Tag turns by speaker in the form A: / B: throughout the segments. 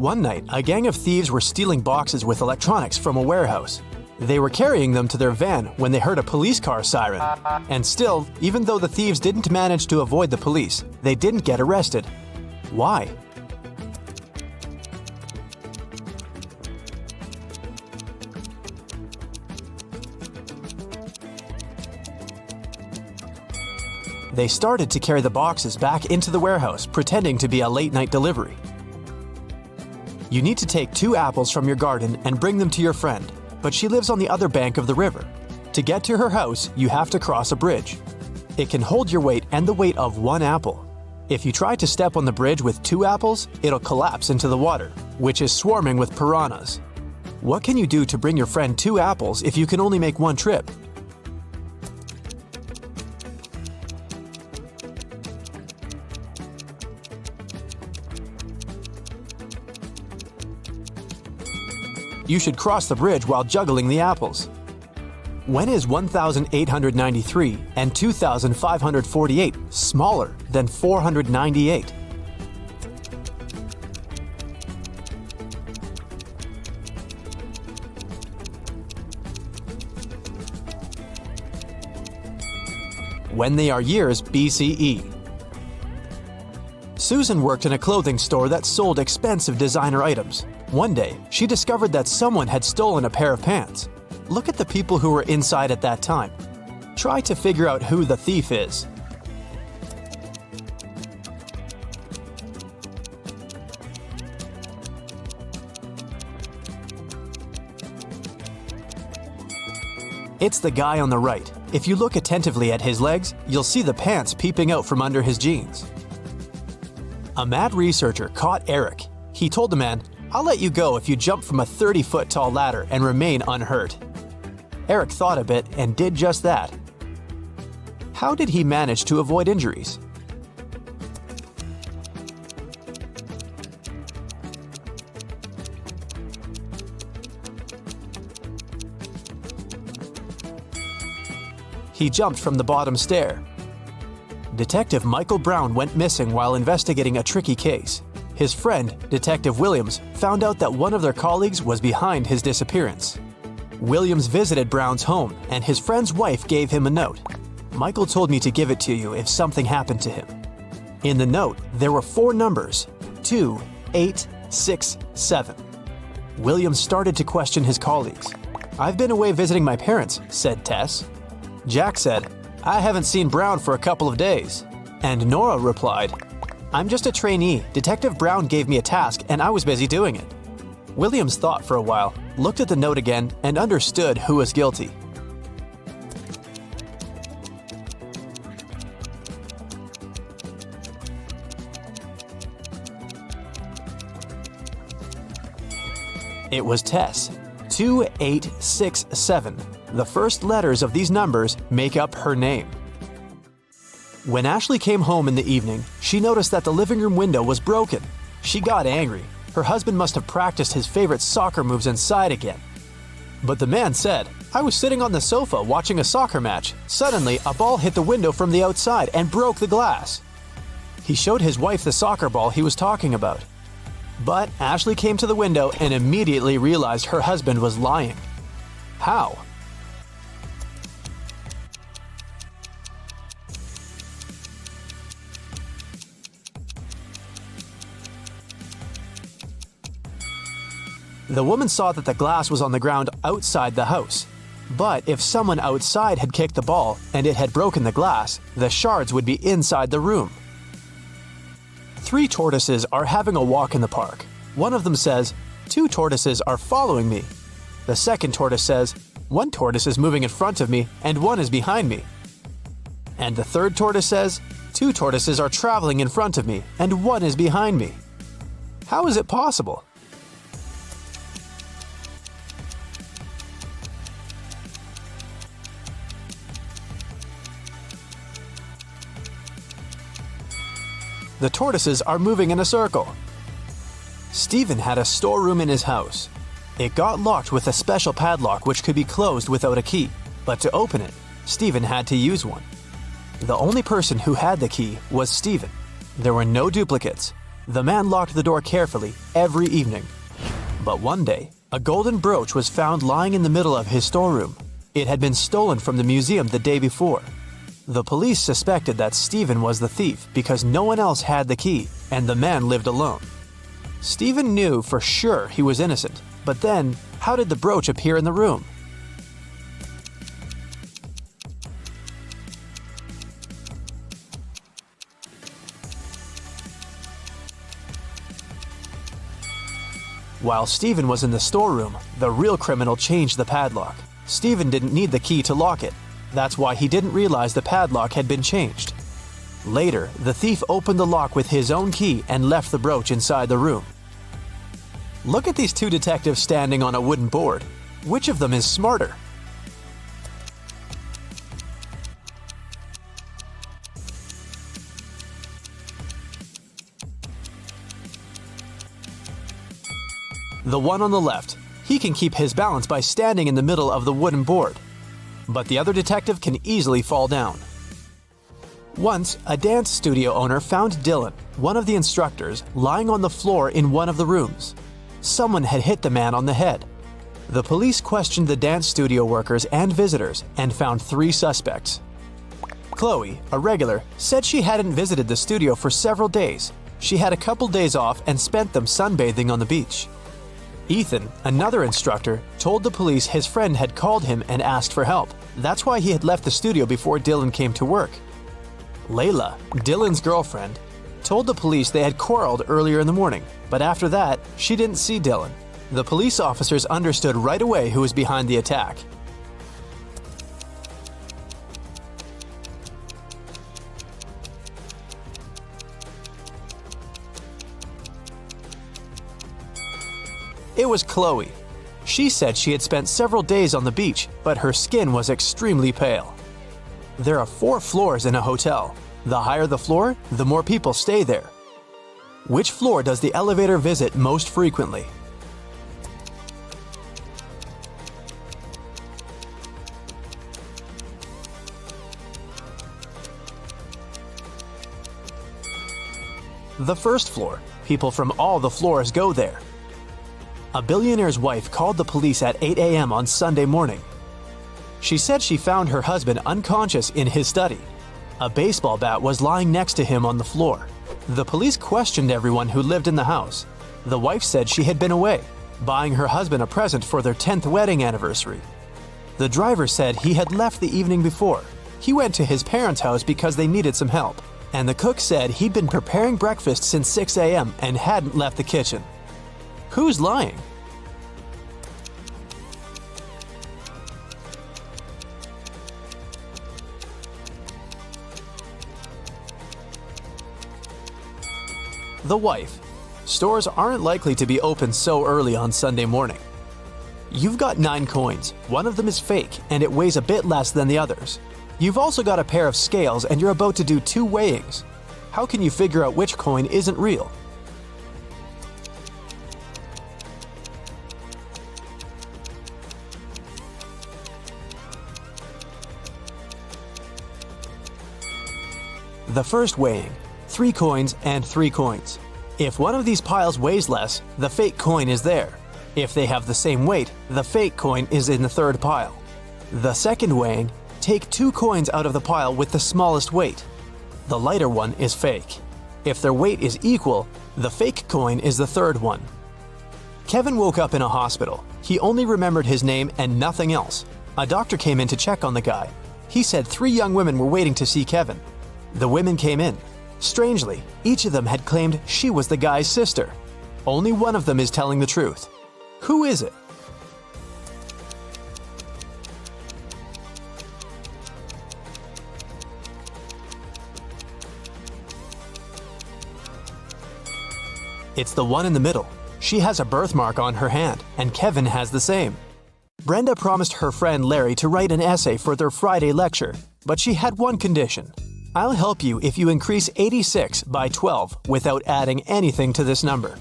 A: One night, a gang of thieves were stealing boxes with electronics from a warehouse. They were carrying them to their van when they heard a police car siren. And still, even though the thieves didn't manage to avoid the police, they didn't get arrested. Why? They started to carry the boxes back into the warehouse, pretending to be a late-night delivery. You need to take 2 apples from your garden and bring them to your friend, but she lives on the other bank of the river. To get to her house, you have to cross a bridge. It can hold your weight and the weight of 1 apple. If you try to step on the bridge with 2 apples, it'll collapse into the water, which is swarming with piranhas. What can you do to bring your friend 2 apples if you can only make 1 trip? You should cross the bridge while juggling the apples. When is 1,893 and 2,548 smaller than 498? When they are years BCE. Susan worked in a clothing store that sold expensive designer items. One day, she discovered that someone had stolen a pair of pants. Look at the people who were inside at that time. Try to figure out who the thief is. It's the guy on the right. If you look attentively at his legs, you'll see the pants peeping out from under his jeans. A mad researcher caught Eric. He told the man, "I'll let you go if you jump from a 30-foot tall ladder and remain unhurt." Eric thought a bit and did just that. How did he manage to avoid injuries? He jumped from the bottom stair. Detective Michael Brown went missing while investigating a tricky case. His friend, Detective Williams, found out that one of their colleagues was behind his disappearance. Williams visited Brown's home, and his friend's wife gave him a note. "Michael told me to give it to you if something happened to him." In the note, there were 4 numbers, 2, 8, 6, 7. Williams started to question his colleagues. "I've been away visiting my parents," said Tess. Jack said, "I haven't seen Brown for a couple of days." And Nora replied, "I'm just a trainee. Detective Brown gave me a task and I was busy doing it." Williams thought for a while, looked at the note again, and understood who was guilty. It was Tess. 2867. The first letters of these numbers make up her name. When Ashley came home in the evening, she noticed that the living room window was broken. She got angry. Her husband must have practiced his favorite soccer moves inside again. But the man said, "I was sitting on the sofa watching a soccer match. Suddenly, a ball hit the window from the outside and broke the glass." He showed his wife the soccer ball he was talking about. But Ashley came to the window and immediately realized her husband was lying. How? The woman saw that the glass was on the ground outside the house. But if someone outside had kicked the ball and it had broken the glass, the shards would be inside the room. 3 tortoises are having a walk in the park. One of them says, "2 tortoises are following me." The second tortoise says, "1 tortoise is moving in front of me and 1 is behind me." And the third tortoise says, "2 tortoises are traveling in front of me and 1 is behind me." How is it possible? The tortoises are moving in a circle. Stephen had a storeroom in his house. It got locked with a special padlock which could be closed without a key, but to open it, Stephen had to use one. The only person who had the key was Stephen. There were no duplicates. The man locked the door carefully every evening. But one day, a golden brooch was found lying in the middle of his storeroom. It had been stolen from the museum the day before. The police suspected that Stephen was the thief because no one else had the key, and the man lived alone. Stephen knew for sure he was innocent, but then, how did the brooch appear in the room? While Stephen was in the storeroom, the real criminal changed the padlock. Stephen didn't need the key to lock it. That's why he didn't realize the padlock had been changed. Later, the thief opened the lock with his own key and left the brooch inside the room. Look at these two detectives standing on a wooden board. Which of them is smarter? The one on the left. He can keep his balance by standing in the middle of the wooden board. But the other detective can easily fall down. Once, a dance studio owner found Dylan, one of the instructors, lying on the floor in one of the rooms. Someone had hit the man on the head. The police questioned the dance studio workers and visitors and found 3 suspects. Chloe, a regular, said she hadn't visited the studio for several days. She had a couple days off and spent them sunbathing on the beach. Ethan, another instructor, told the police his friend had called him and asked for help. That's why he had left the studio before Dylan came to work. Layla, Dylan's girlfriend, told the police they had quarreled earlier in the morning, but after that, she didn't see Dylan. The police officers understood right away who was behind the attack. It was Chloe. She said she had spent several days on the beach, but her skin was extremely pale. There are 4 floors in a hotel. The higher the floor, the more people stay there. Which floor does the elevator visit most frequently? The first floor. People from all the floors go there. A billionaire's wife called the police at 8 a.m. on Sunday morning. She said she found her husband unconscious in his study. A baseball bat was lying next to him on the floor. The police questioned everyone who lived in the house. The wife said she had been away, buying her husband a present for their 10th wedding anniversary. The driver said he had left the evening before. He went to his parents' house because they needed some help. And the cook said he'd been preparing breakfast since 6 a.m. and hadn't left the kitchen. Who's lying? The wife. Stores aren't likely to be open so early on Sunday morning. You've got 9 coins. One of them is fake, and it weighs a bit less than the others. You've also got a pair of scales, and you're about to do 2 weighings. How can you figure out which coin isn't real? The first weighing. 3 coins and 3 coins. If one of these piles weighs less, the fake coin is there. If they have the same weight, the fake coin is in the 3rd pile. The second weighing, take 2 coins out of the pile with the smallest weight. The lighter one is fake. If their weight is equal, the fake coin is the 3rd one. Kevin woke up in a hospital. He only remembered his name and nothing else. A doctor came in to check on the guy. He said 3 young women were waiting to see Kevin. The women came in. Strangely, each of them had claimed she was the guy's sister. Only one of them is telling the truth. Who is it? It's the one in the middle. She has a birthmark on her hand, and Kevin has the same. Brenda promised her friend Larry to write an essay for their Friday lecture, but she had one condition. I'll help you if you increase 86 by 12 without adding anything to this number.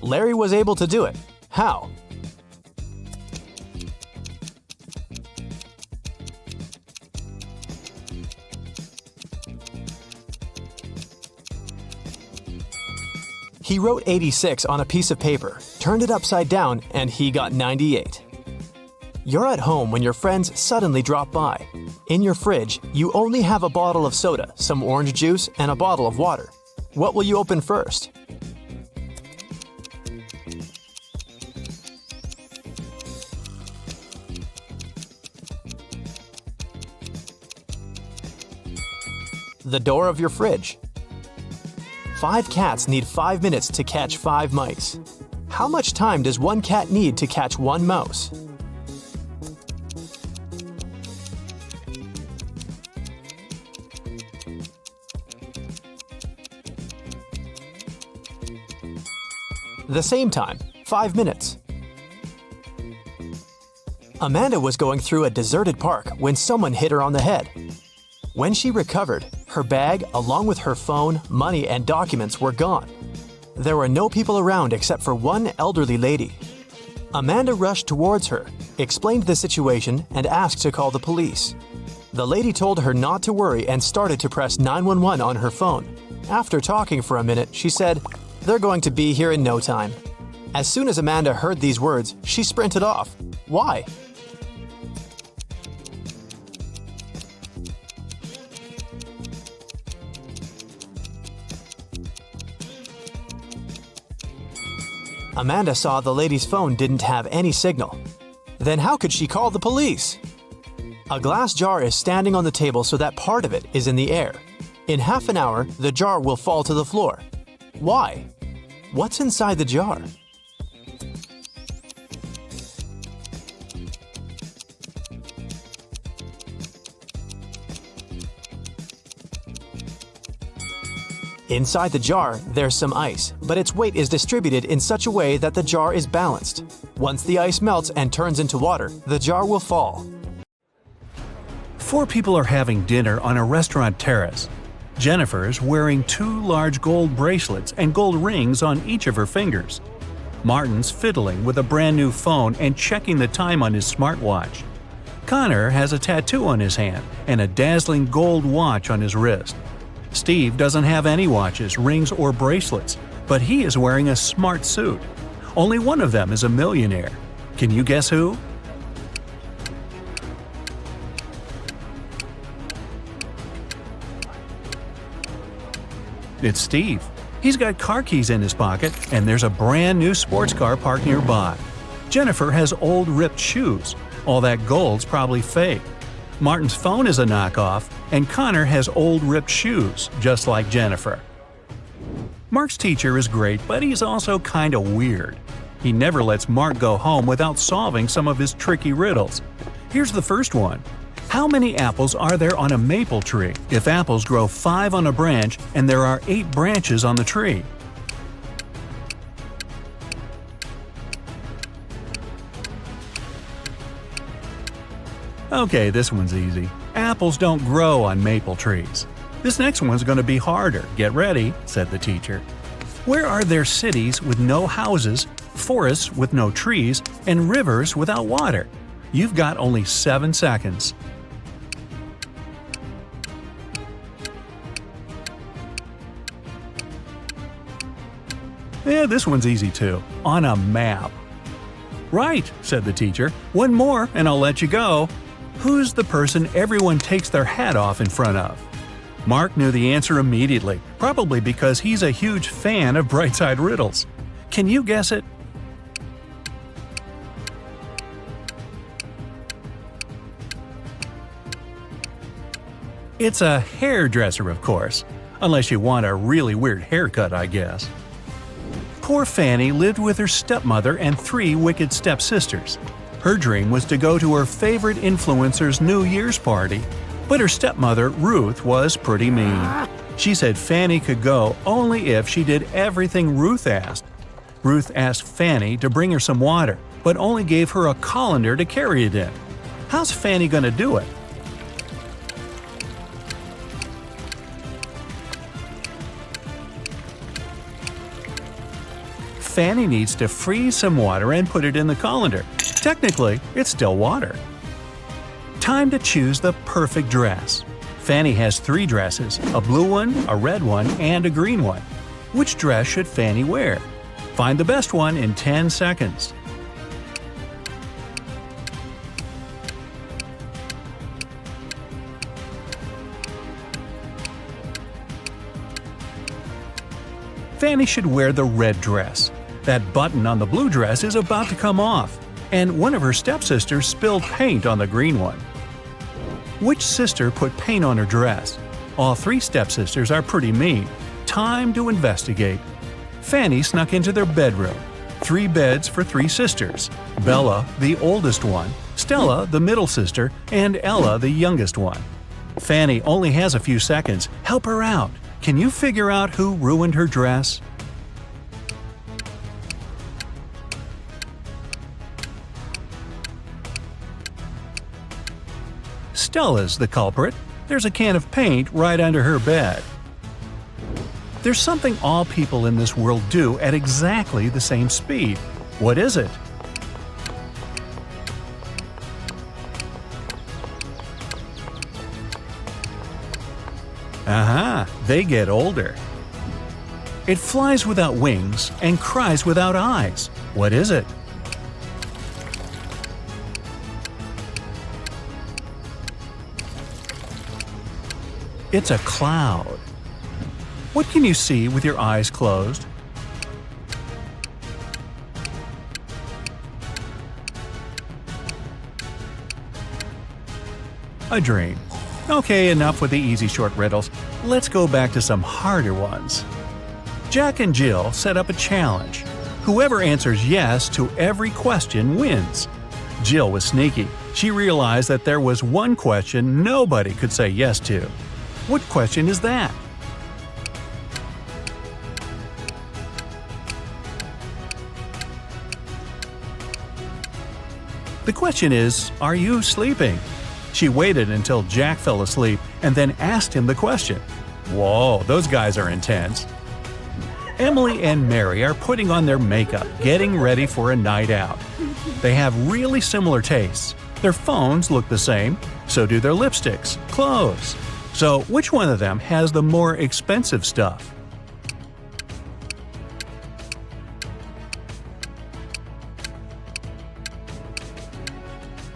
A: Larry was able to do it. How? He wrote 86 on a piece of paper, turned it upside down, and he got 98. You're at home when your friends suddenly drop by. In your fridge, you only have a bottle of soda, some orange juice, and a bottle of water. What will you open first? The door of your fridge. 5 cats need 5 minutes to catch 5 mice. How much time does one cat need to catch 1 mouse? The same time, 5 minutes. Amanda was going through a deserted park when someone hit her on the head. When she recovered, her bag, along with her phone, money, and documents were gone. There were no people around except for one elderly lady. Amanda rushed towards her, explained the situation, and asked to call the police. The lady told her not to worry and started to press 911 on her phone. After talking for a minute, she said, "They're going to be here in no time." As soon as Amanda heard these words, she sprinted off. Why? Amanda saw the lady's phone didn't have any signal. Then how could she call the police? A glass jar is standing on the table so that part of it is in the air. In half an hour, the jar will fall to the floor. Why? What's inside the jar? Inside the jar, there's some ice, but its weight is distributed in such a way that the jar is balanced. Once the ice melts and turns into water, the jar will fall.
B: 4 people are having dinner on a restaurant terrace. Jennifer is wearing 2 large gold bracelets and gold rings on each of her fingers. Martin's fiddling with a brand new phone and checking the time on his smartwatch. Connor has a tattoo on his hand and a dazzling gold watch on his wrist. Steve doesn't have any watches, rings, or bracelets, but he is wearing a smart suit. Only one of them is a millionaire. Can you guess who? It's Steve. He's got car keys in his pocket, and there's a brand new sports car parked nearby. Jennifer has old ripped shoes. All that gold's probably fake. Martin's phone is a knockoff, and Connor has old ripped shoes, just like Jennifer. Mark's teacher is great, but he's also kinda weird. He never lets Mark go home without solving some of his tricky riddles. Here's the first one. How many apples are there on a maple tree if apples grow 5 on a branch and there are 8 branches on the tree? Okay, this one's easy. Apples don't grow on maple trees. This next one's going to be harder. Get ready, said the teacher. Where are there cities with no houses, forests with no trees, and rivers without water? You've got only 7 seconds. Yeah, this one's easy too. On a map. Right, said the teacher. One more and I'll let you go. Who's the person everyone takes their hat off in front of? Mark knew the answer immediately, probably because he's a huge fan of Brightside Riddles. Can you guess it? It's a hairdresser, of course. Unless you want a really weird haircut, I guess. Poor Fanny lived with her stepmother and 3 wicked stepsisters. Her dream was to go to her favorite influencer's New Year's party, but her stepmother, Ruth, was pretty mean. She said Fanny could go only if she did everything Ruth asked. Ruth asked Fanny to bring her some water, but only gave her a colander to carry it in. How's Fanny gonna do it? Fanny needs to freeze some water and put it in the colander. Technically, it's still water. Time to choose the perfect dress. Fanny has 3 dresses, a blue one, a red one, and a green one. Which dress should Fanny wear? Find the best one in 10 seconds. Fanny should wear the red dress. That button on the blue dress is about to come off, and one of her stepsisters spilled paint on the green one. Which sister put paint on her dress? All three stepsisters are pretty mean. Time to investigate. Fanny snuck into their bedroom. 3 beds for 3 sisters. Bella, the oldest one, Stella, the middle sister, and Ella, the youngest one. Fanny only has a few seconds. Help her out. Can you figure out who ruined her dress? Stella's the culprit. There's a can of paint right under her bed. There's something all people in this world do at exactly the same speed. What is it? Aha, they get older. It flies without wings and cries without eyes. What is it? It's a cloud. What can you see with your eyes closed? A dream. Okay, enough with the easy short riddles. Let's go back to some harder ones. Jack and Jill set up a challenge. Whoever answers yes to every question wins. Jill was sneaky. She realized that there was one question nobody could say yes to. What question is that? The question is, are you sleeping? She waited until Jack fell asleep and then asked him the question. Whoa, those guys are intense. Emily and Mary are putting on their makeup, getting ready for a night out. They have really similar tastes. Their phones look the same, so do their lipsticks, clothes. So which one of them has the more expensive stuff?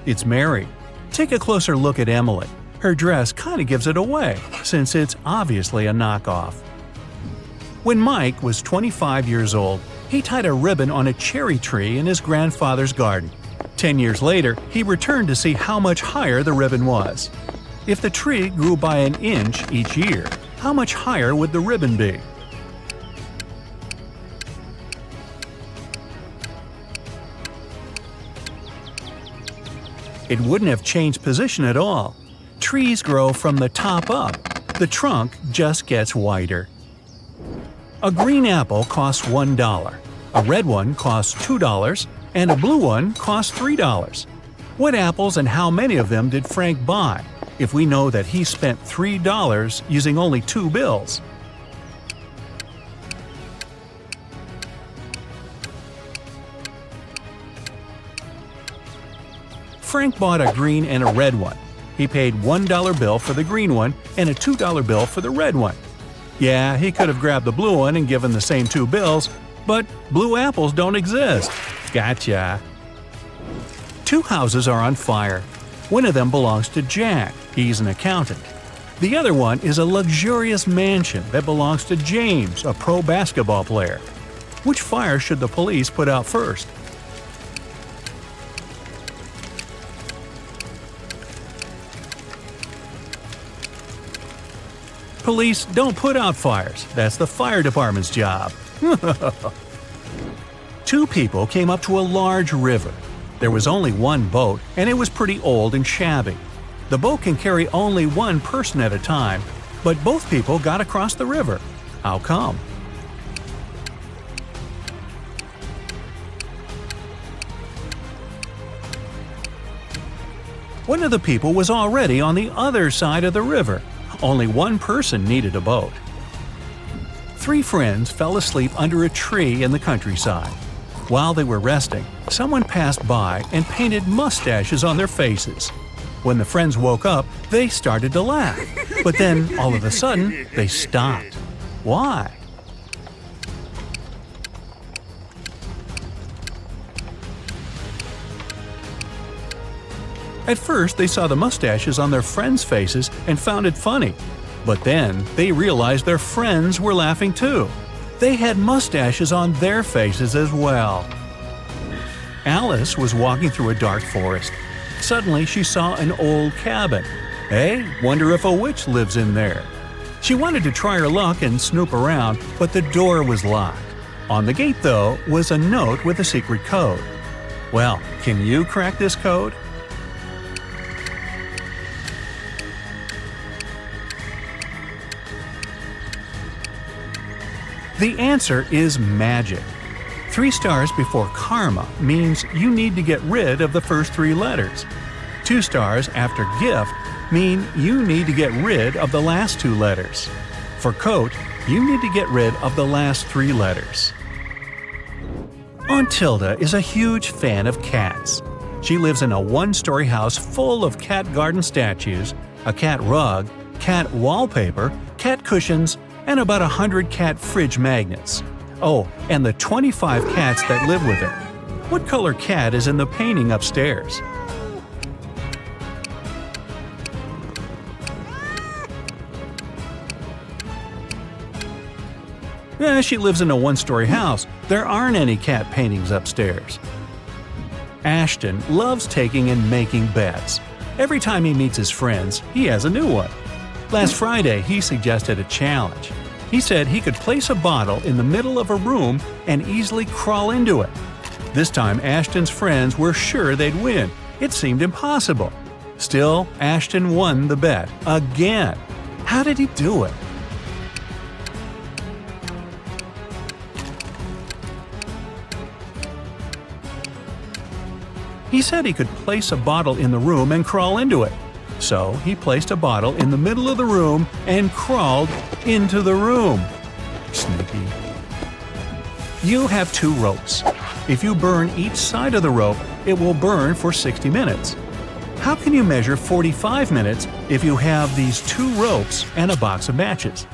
B: It's Mary. Take a closer look at Emily. Her dress kind of gives it away, since it's obviously a knockoff. When Mike was 25 years old, he tied a ribbon on a cherry tree in his grandfather's garden. 10 years later, he returned to see how much higher the ribbon was. If the tree grew by an inch each year, how much higher would the ribbon be? It wouldn't have changed position at all. Trees grow from the top up. The trunk just gets wider. A green apple costs $1, a red one costs $2, and a blue one costs $3. What apples and how many of them did Frank buy, if we know that he spent $3 using only 2 bills? Frank bought a green and a red one. He paid $1 bill for the green one and a $2 bill for the red one. Yeah, he could have grabbed the blue one and given the same 2 bills, but blue apples don't exist. Gotcha. 2 houses are on fire. One of them belongs to Jack. He's an accountant. The other one is a luxurious mansion that belongs to James, a pro basketball player. Which fire should the police put out first? Police don't put out fires. That's the fire department's job. 2 people came up to a large river. There was only one boat, and it was pretty old and shabby. The boat can carry only one person at a time, but both people got across the river. How come? One of the people was already on the other side of the river. Only one person needed a boat. 3 friends fell asleep under a tree in the countryside. While they were resting, someone passed by and painted mustaches on their faces. When the friends woke up, they started to laugh. But then, all of a sudden, they stopped. Why? At first, they saw the mustaches on their friends' faces and found it funny. But then, they realized their friends were laughing too. They had mustaches on their faces as well. Alice was walking through a dark forest. Suddenly, she saw an old cabin. Hey, wonder if a witch lives in there. She wanted to try her luck and snoop around, but the door was locked. On the gate, though, was a note with a secret code. Well, can you crack this code? The answer is magic. 3 stars before karma means you need to get rid of the first 3 letters. 2 stars after gift mean you need to get rid of the last 2 letters. For coat, you need to get rid of the last 3 letters. Aunt Tilda is a huge fan of cats. She lives in a 1-story house full of cat garden statues, a cat rug, cat wallpaper, cat cushions, and about 100 cat fridge magnets. Oh, and the 25 cats that live with her. What color cat is in the painting upstairs? She lives in a 1-story house. There aren't any cat paintings upstairs. Ashton loves taking and making bets. Every time he meets his friends, he has a new one. Last Friday, he suggested a challenge. He said he could place a bottle in the middle of a room and easily crawl into it. This time, Ashton's friends were sure they'd win. It seemed impossible. Still, Ashton won the bet again. How did he do it? He said he could place a bottle in the room and crawl into it. So he placed a bottle in the middle of the room and crawled into the room. Sneaky. You have 2 ropes. If you burn each side of the rope, it will burn for 60 minutes. How can you measure 45 minutes if you have these 2 ropes and a box of matches?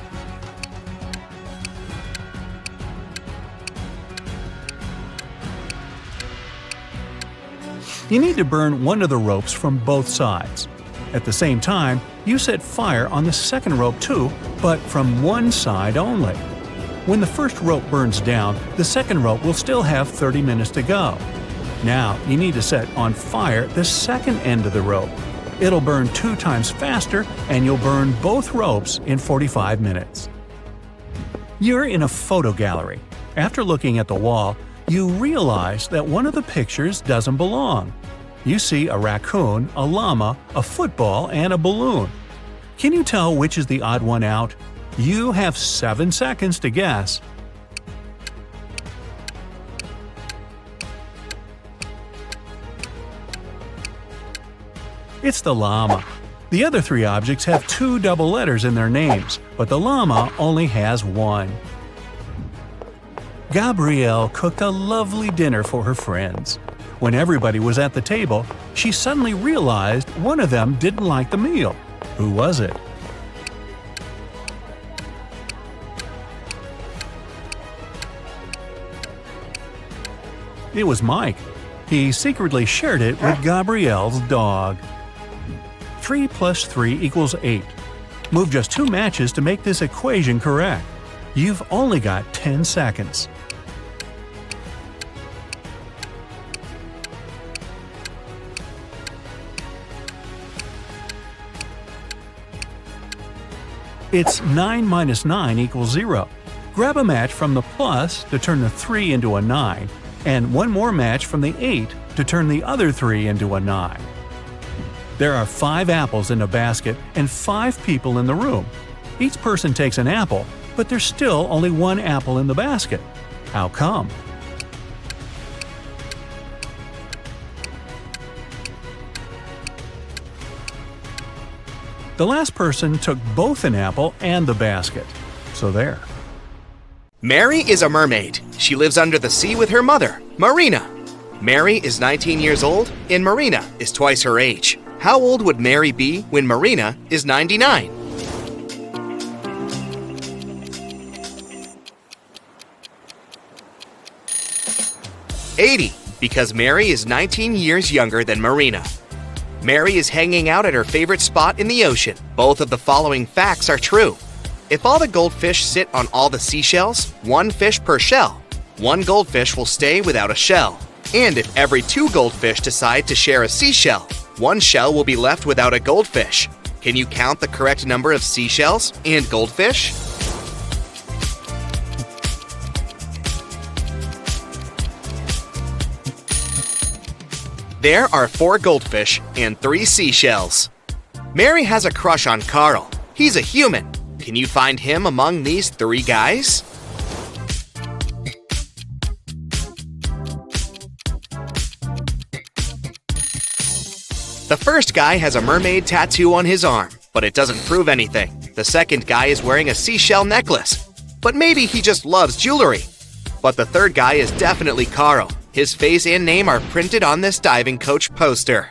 B: You need to burn one of the ropes from both sides. At the same time, you set fire on the second rope too, but from one side only. When the first rope burns down, the second rope will still have 30 minutes to go. Now, you need to set on fire the second end of the rope. It'll burn 2 times faster, and you'll burn both ropes in 45 minutes. You're in a photo gallery. After looking at the wall, you realize that one of the pictures doesn't belong. You see a raccoon, a llama, a football, and a balloon. Can you tell which is the odd one out? You have 7 seconds to guess. It's the llama. The other 3 objects have 2 double letters in their names, but the llama only has 1. Gabrielle cooked a lovely dinner for her friends. When everybody was at the table, she suddenly realized one of them didn't like the meal. Who was it? It was Mike. He secretly shared it with Gabrielle's dog. 3 plus 3 equals 8. Move just 2 matches to make this equation correct. You've only got 10 seconds. It's 9 minus 9 equals 0. Grab a match from the plus to turn the 3 into a 9, and 1 more match from the 8 to turn the other 3 into a 9. There are 5 apples in a basket and 5 people in the room. Each person takes an apple, but there's still only 1 apple in the basket. How come? The last person took both an apple and the basket. So there.
C: Mary is a mermaid. She lives under the sea with her mother, Marina. Mary is 19 years old and Marina is twice her age. How old would Mary be when Marina is 99? "80, because Mary is 19 years younger than Marina. Mary is hanging out at her favorite spot in the ocean. Both of the following facts are true. If all the goldfish sit on all the seashells, one fish per shell, one goldfish will stay without a shell. And if every two goldfish decide to share a seashell, one shell will be left without a goldfish. Can you count the correct number of seashells and goldfish? There are 4 goldfish and 3 seashells. Mary has a crush on Carl. He's a human. Can you find him among these 3 guys? The first guy has a mermaid tattoo on his arm, but it doesn't prove anything. The second guy is wearing a seashell necklace, but maybe he just loves jewelry. But the third guy is definitely Carl. His face and name are printed on this diving coach poster.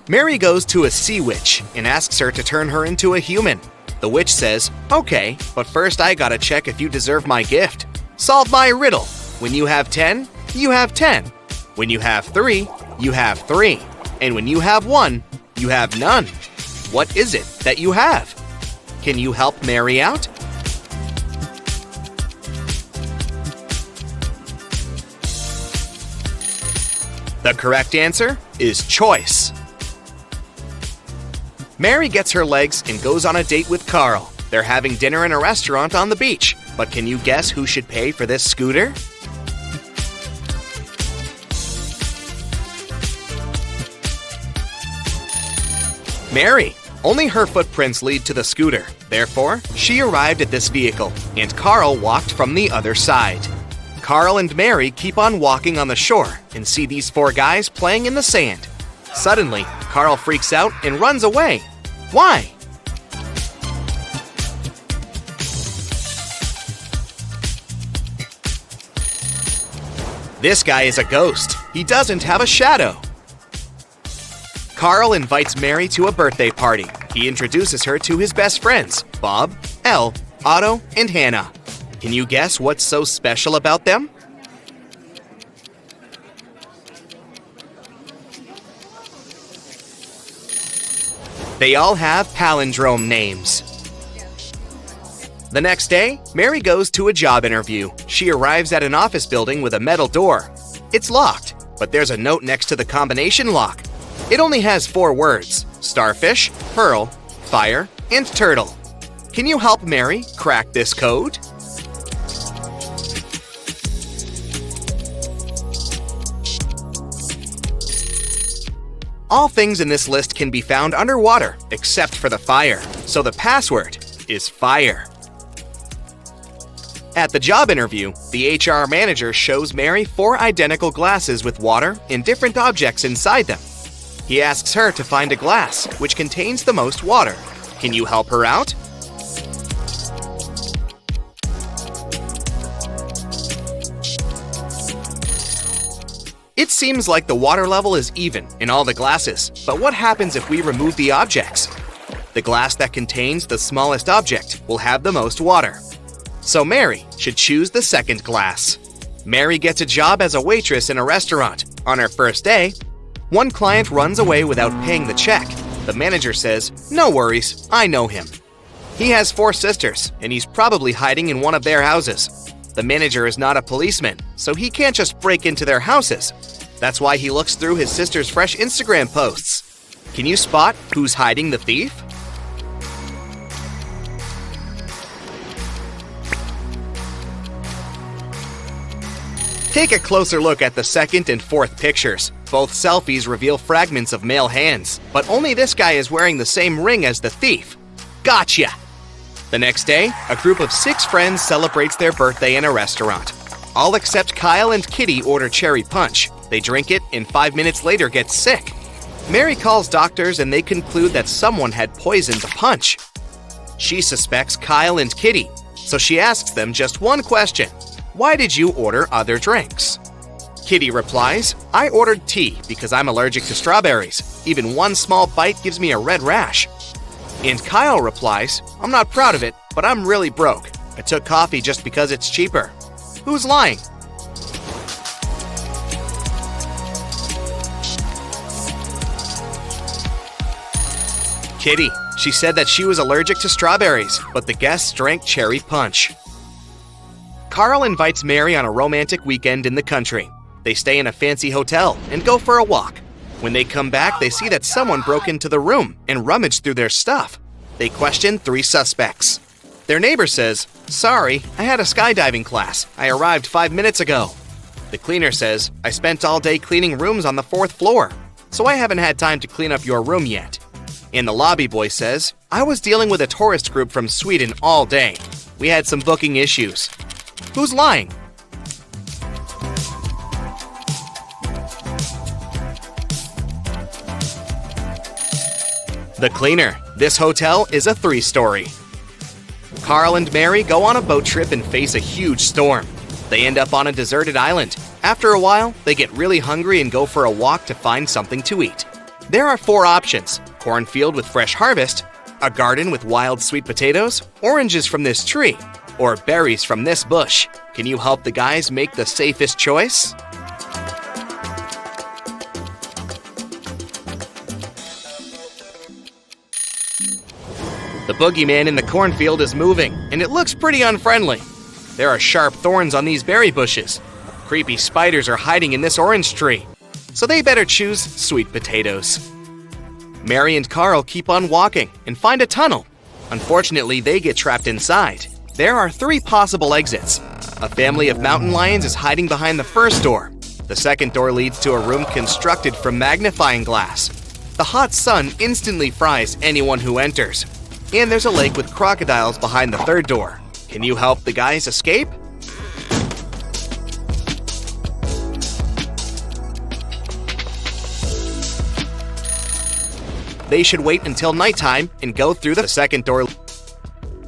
C: Mary goes to a sea witch and asks her to turn her into a human. The witch says, "Okay, but first I gotta check if you deserve my gift. Solve my riddle. When you have 10, you have 10. When you have 3, you have 3. And when you have 1, you have none. What is it that you have? Can you help Mary out?" The correct answer is choice. Mary gets her legs and goes on a date with Carl. They're having dinner in a restaurant on the beach. But can you guess who should pay for this scooter? Mary. Only her footprints lead to the scooter. Therefore, she arrived at this vehicle, and Carl walked from the other side. Carl and Mary keep on walking on the shore and see these 4 guys playing in the sand. Suddenly, Carl freaks out and runs away. Why? This guy is a ghost. He doesn't have a shadow. Carl invites Mary to a birthday party. He introduces her to his best friends, Bob, Elle, Otto, and Hannah. Can you guess what's so special about them? They all have palindrome names. The next day, Mary goes to a job interview. She arrives at an office building with a metal door. It's locked, but there's a note next to the combination lock. It only has 4 words: starfish, pearl, fire, and turtle. Can you help Mary crack this code? All things in this list can be found underwater, except for the fire. So the password is fire. At the job interview, the HR manager shows Mary 4 identical glasses with water and different objects inside them. He asks her to find a glass which contains the most water. Can you help her out? It seems like the water level is even in all the glasses, but what happens if we remove the objects? The glass that contains the smallest object will have the most water. So Mary should choose the second glass. Mary gets a job as a waitress in a restaurant. On her first day, one client runs away without paying the check. The manager says, "No worries, I know him." He has 4 sisters, and he's probably hiding in one of their houses. The manager is not a policeman, so he can't just break into their houses. That's why he looks through his sister's fresh Instagram posts. Can you spot who's hiding the thief? Take a closer look at the second and fourth pictures. Both selfies reveal fragments of male hands, but only this guy is wearing the same ring as the thief. Gotcha! The next day, a group of 6 friends celebrates their birthday in a restaurant. All except Kyle and Kitty order cherry punch. They drink it and 5 minutes later get sick. Mary calls doctors and they conclude that someone had poisoned the punch. She suspects Kyle and Kitty, so she asks them just one question. Why did you order other drinks? Kitty replies, "I ordered tea because I'm allergic to strawberries. Even one small bite gives me a red rash." And Kyle replies, "I'm not proud of it, but I'm really broke. I took coffee just because it's cheaper." Who's lying? Kitty. She said that she was allergic to strawberries, but the guests drank cherry punch. Carl invites Mary on a romantic weekend in the country. They stay in a fancy hotel and go for a walk. When they come back, they see that someone broke into the room and rummaged through their stuff. They question 3 suspects. Their neighbor says, "Sorry, I had a skydiving class. I arrived 5 minutes ago." The cleaner says, "I spent all day cleaning rooms on the 4th floor, so I haven't had time to clean up your room yet." And the lobby boy says, "I was dealing with a tourist group from Sweden all day. We had some booking issues." Who's lying? The cleaner. This hotel is a 3-story. Carl and Mary go on a boat trip and face a huge storm. They end up on a deserted island. After a while, they get really hungry and go for a walk to find something to eat. There are 4 options: cornfield with fresh harvest, a garden with wild sweet potatoes, oranges from this tree, or berries from this bush. Can you help the guys make the safest choice? The boogeyman in the cornfield is moving, and it looks pretty unfriendly. There are sharp thorns on these berry bushes. Creepy spiders are hiding in this orange tree, so they better choose sweet potatoes. Mary and Carl keep on walking and find a tunnel. Unfortunately, they get trapped inside. There are 3 possible exits. A family of mountain lions is hiding behind the first door. The second door leads to a room constructed from magnifying glass. The hot sun instantly fries anyone who enters. And there's a lake with crocodiles behind the third door. Can you help the guys escape? They should wait until nighttime and go through the second door.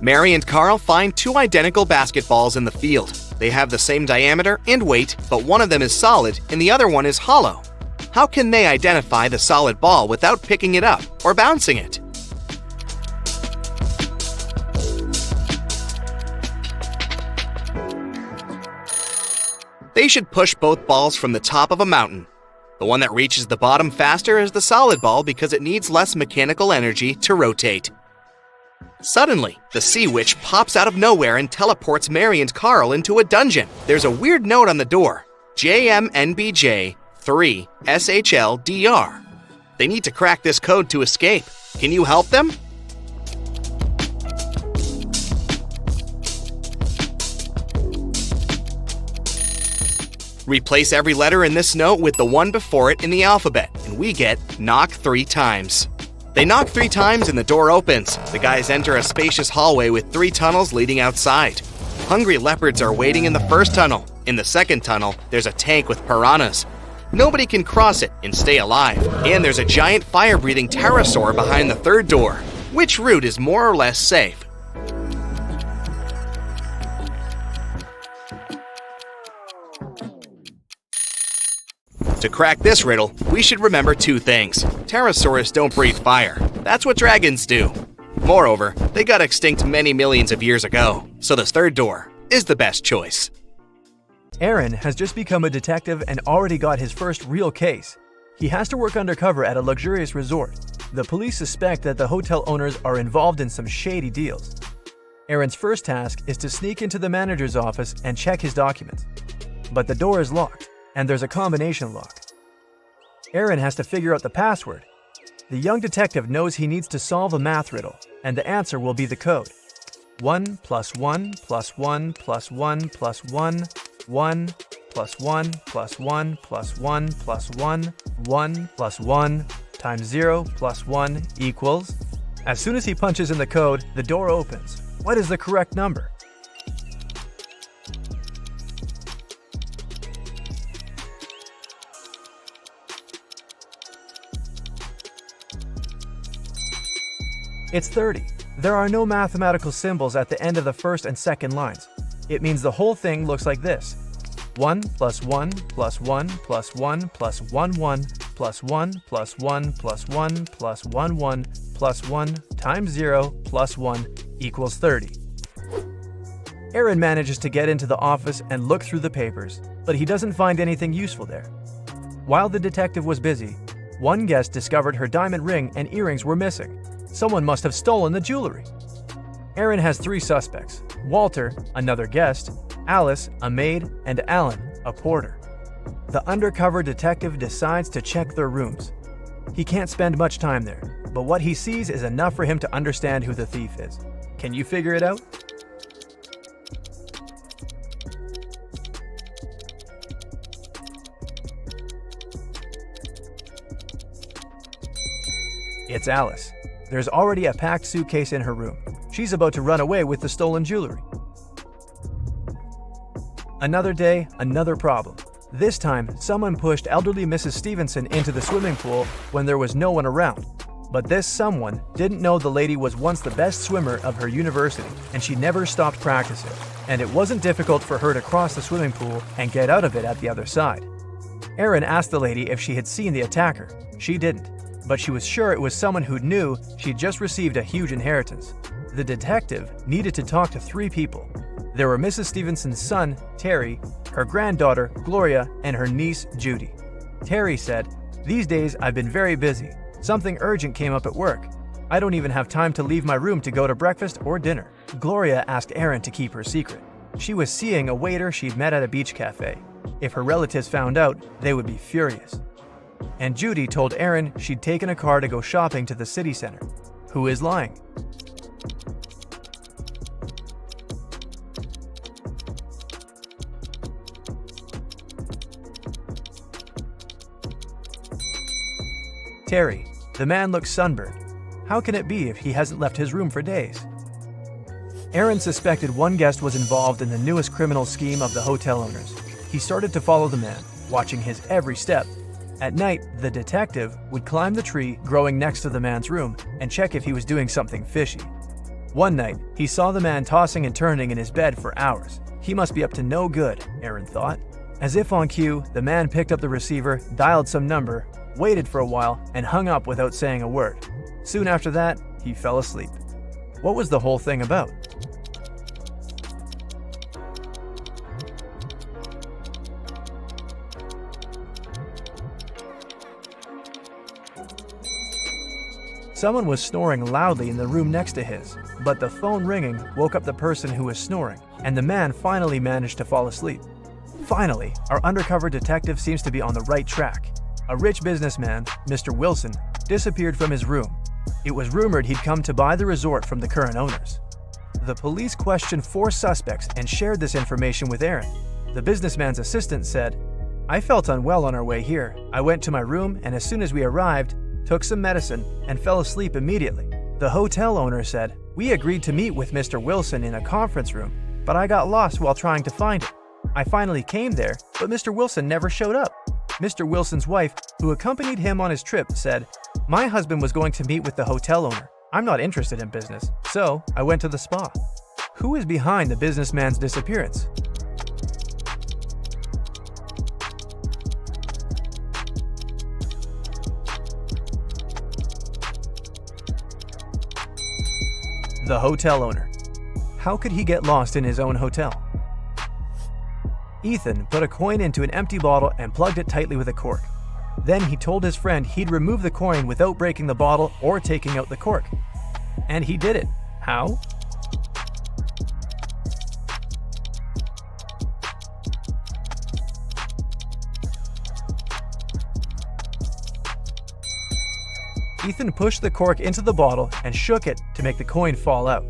C: Mary and Carl find 2 identical basketballs in the field. They have the same diameter and weight, but one of them is solid and the other one is hollow. How can they identify the solid ball without picking it up or bouncing it? They should push both balls from the top of a mountain. The one that reaches the bottom faster is the solid ball because it needs less mechanical energy to rotate. Suddenly, the sea witch pops out of nowhere and teleports Mary and Carl into a dungeon. There's a weird note on the door: JMNBJ 3 SHLDR. They need to crack this code to escape. Can you help them? Replace every letter in this note with the one before it in the alphabet, and we get knock 3 times. They knock 3 times and the door opens. The guys enter a spacious hallway with 3 tunnels leading outside. Hungry leopards are waiting in the first tunnel. In the second tunnel, there's a tank with piranhas. Nobody can cross it and stay alive. And there's a giant fire-breathing pterosaur behind the third door. Which route is more or less safe? To crack this riddle, we should remember 2 things. Pterosaurs don't breathe fire. That's what dragons do. Moreover, they got extinct many millions of years ago, so this third door is the best choice.
A: Aaron has just become a detective and already got his first real case. He has to work undercover at a luxurious resort. The police suspect that the hotel owners are involved in some shady deals. Aaron's first task is to sneak into the manager's office and check his documents. But the door is locked, and there's a combination lock. Aaron has to figure out the password. The young detective knows he needs to solve a math riddle, and the answer will be the code. 1 + 1 + 1 + 1 + 1, 1 + 1 + 1 + 1 + 1, 1 + 1 times 0 + 1 equals... As soon as he punches in the code, the door opens. What is the correct number? It's 30. There are no mathematical symbols at the end of the first and second lines. It means the whole thing looks like this. 1 + 1 + 1 + 1 + 1 1 + 1 + 1 + 1 + 1 1 + 1 times 0 + 1 equals 30. Aaron manages to get into the office and look through the papers, but he doesn't find anything useful there. While the detective was busy, one guest discovered her diamond ring and earrings were missing. Someone must have stolen the jewelry. Aaron has 3 suspects: Walter, another guest, Alice, a maid, and Alan, a porter. The undercover detective decides to check their rooms. He can't spend much time there, but what he sees is enough for him to understand who the thief is. Can you figure it out? It's Alice. There's already a packed suitcase in her room. She's about to run away with the stolen jewelry. Another day, another problem. This time, someone pushed elderly Mrs. Stevenson into the swimming pool when there was no one around. But this someone didn't know the lady was once the best swimmer of her university, and she never stopped practicing. And it wasn't difficult for her to cross the swimming pool and get out of it at the other side. Aaron asked the lady if she had seen the attacker. She didn't, but she was sure it was someone who knew she'd just received a huge inheritance. The detective needed to talk to 3 people. There were Mrs. Stevenson's son, Terry, her granddaughter, Gloria, and her niece, Judy. Terry said, "These days I've been very busy. Something urgent came up at work. I don't even have time to leave my room to go to breakfast or dinner." Gloria asked Aaron to keep her secret. She was seeing a waiter she'd met at a beach cafe. If her relatives found out, they would be furious. And Judy told Aaron she'd taken a car to go shopping to the city center. Who is lying? Terry. The man looks sunburned. How can it be if he hasn't left his room for days? Aaron suspected one guest was involved in the newest criminal scheme of the hotel owners. He started to follow the man, watching his every step. At night, the detective would climb the tree growing next to the man's room and check if he was doing something fishy. One night, he saw the man tossing and turning in his bed for hours. He must be up to no good, Aaron thought. As if on cue, the man picked up the receiver, dialed some number, waited for a while, and hung up without saying a word. Soon after that, he fell asleep. What was the whole thing about? Someone was snoring loudly in the room next to his, but the phone ringing woke up the person who was snoring, and the man finally managed to fall asleep. Finally, our undercover detective seems to be on the right track. A rich businessman, Mr. Wilson, disappeared from his room. It was rumored he'd come to buy the resort from the current owners. The police questioned 4 suspects and shared this information with Aaron. The businessman's assistant said, "I felt unwell on our way here. I went to my room, and as soon as we arrived, took some medicine, and fell asleep immediately." The hotel owner said, "We agreed to meet with Mr. Wilson in a conference room, but I got lost while trying to find him. I finally came there, but Mr. Wilson never showed up." Mr. Wilson's wife, who accompanied him on his trip, said, "My husband was going to meet with the hotel owner. I'm not interested in business, so I went to the spa." Who is behind the businessman's disappearance? The hotel owner. How could he get lost in his own hotel? Ethan put a coin into an empty bottle and plugged it tightly with a cork. Then he told his friend he'd remove the coin without breaking the bottle or taking out the cork. And he did it. How? Ethan pushed the cork into the bottle and shook it to make the coin fall out.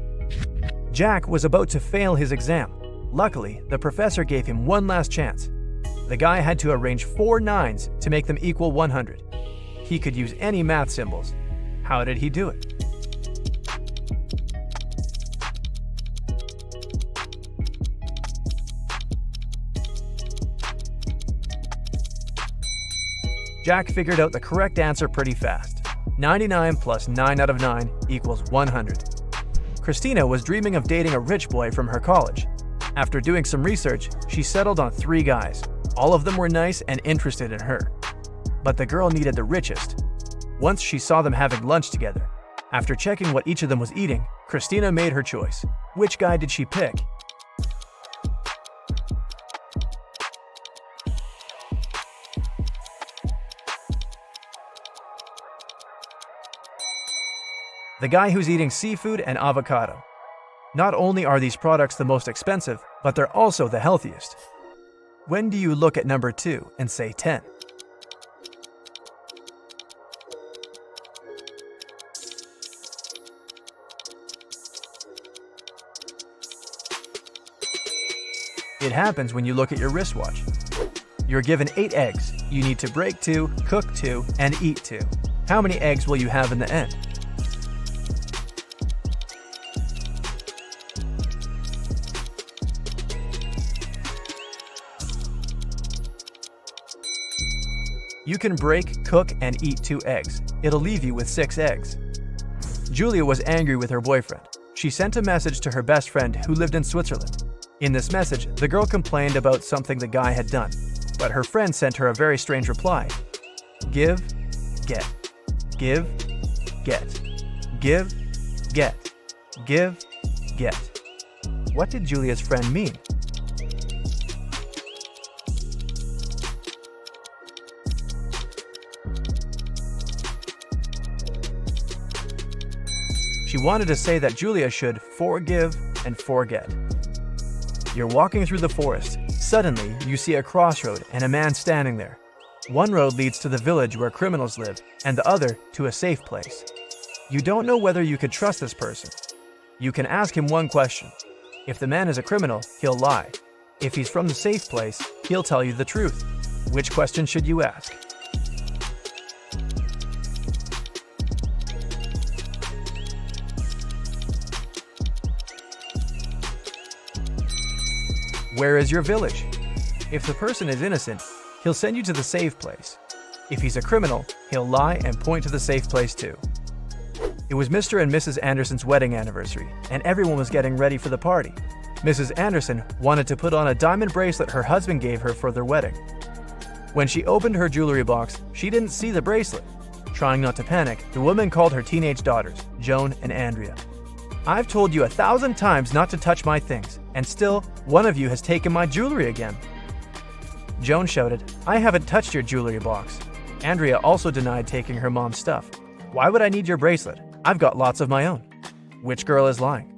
A: Jack was about to fail his exam. Luckily, the professor gave him one last chance. The guy had to arrange 4 9s to make them equal 100. He could use any math symbols. How did he do it? Jack figured out the correct answer pretty fast. 99 plus 9 out of 9 equals 100. Christina was dreaming of dating a rich boy from her college. After doing some research, she settled on 3 guys. All of them were nice and interested in her. But the girl needed the richest. Once she saw them having lunch together. After checking what each of them was eating, Christina made her choice. Which guy did she pick? The guy who's eating seafood and avocado. Not only are these products the most expensive, but they're also the healthiest. When do you look at number 2 and say 10? It happens when you look at your wristwatch. You're given 8 eggs. You need to break 2, cook 2, and eat 2. How many eggs will you have in the end? You can break, cook, and eat 2 eggs. It'll leave you with 6 eggs. Julia was angry with her boyfriend. She sent a message to her best friend who lived in Switzerland. In this message, the girl complained about something the guy had done, but her friend sent her a very strange reply. Give, get. Give, get. Give, get. Give, get. What did Julia's friend mean? She wanted to say that Julia should forgive and forget. You're walking through the forest. Suddenly, you see a crossroad and a man standing there. One road leads to the village where criminals live, and the other to a safe place. You don't know whether you could trust this person. You can ask him one question. If the man is a criminal, he'll lie. If he's from the safe place, he'll tell you the truth. Which question should you ask? Where is your village? If the person is innocent, he'll send you to the safe place. If he's a criminal, he'll lie and point to the safe place too. It was Mr. and Mrs. Anderson's wedding anniversary, and everyone was getting ready for the party. Mrs. Anderson wanted to put on a diamond bracelet her husband gave her for their wedding. When she opened her jewelry box, she didn't see the bracelet. Trying not to panic, the woman called her teenage daughters, Joan and Andrea. I've told you 1,000 times not to touch my things, and still, one of you has taken my jewelry again. Joan shouted, I haven't touched your jewelry box. Andrea also denied taking her mom's stuff. Why would I need your bracelet? I've got lots of my own. Which girl is lying?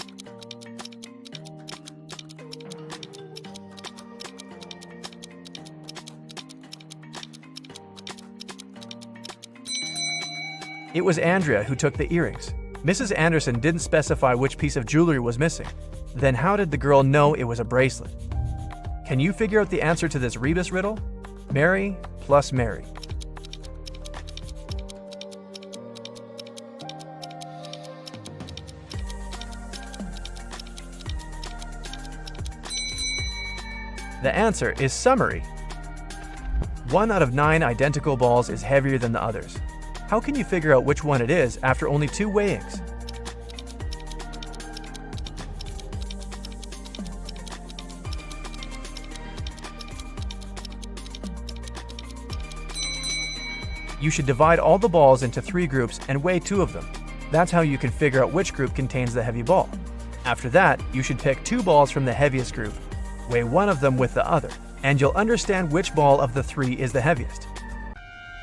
A: It was Andrea who took the earrings. Mrs. Anderson didn't specify which piece of jewelry was missing. Then how did the girl know it was a bracelet? Can you figure out the answer to this rebus riddle? Mary plus Mary. The answer is summary. 1 out of 9 identical balls is heavier than the others. How can you figure out which one it is after only 2 weighings? You should divide all the balls into 3 groups and weigh 2 of them. That's how you can figure out which group contains the heavy ball. After that, you should pick 2 balls from the heaviest group, weigh one of them with the other, and you'll understand which ball of the 3 is the heaviest.